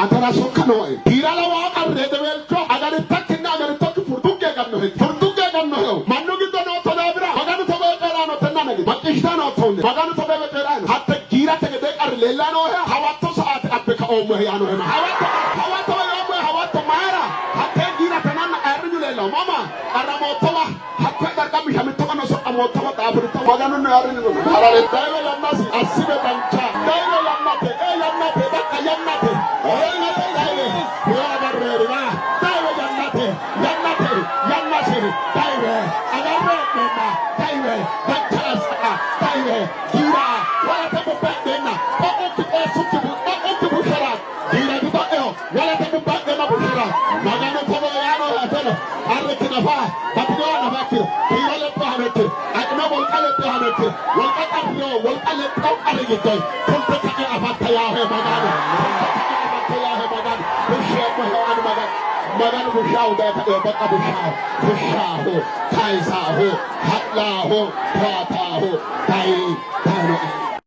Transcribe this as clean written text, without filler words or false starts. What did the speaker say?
atara sokkanoy dirala wa qarre debel ko agare takkinna agare tokk furtukke ganno mannu giddo no to dabira maganu to be qala no tanna nagi makishta no to maganu to be qala hatta gira tege de qar lella no hawatto saat abbe ka o mo ya no hawatto hawatto mara hatta gira tanna arju lella mama aramo to wa hatta darga mi hamit to no so amo to da bur to maganu no arju no arale daywe yannasi asibe bancha daywe yannate yannate bakka yannate yannate daywe ya barre ba daywe yannate daywe agarre nena daywe bakka sa daywe gira wala ta ko bedena ko ko sukku ko bushara gira du ba wala ta ko bedena bushara maganu ko ya no atelo arre kinafa tapno na bakir gira le pa hanet akna bol kale pa hanet wal ka tapno wal kale taw arre gitoy ko ta afata ya he maganu maganu bushao da ta bakka bushao kaisa ho hatla ho pata ho dai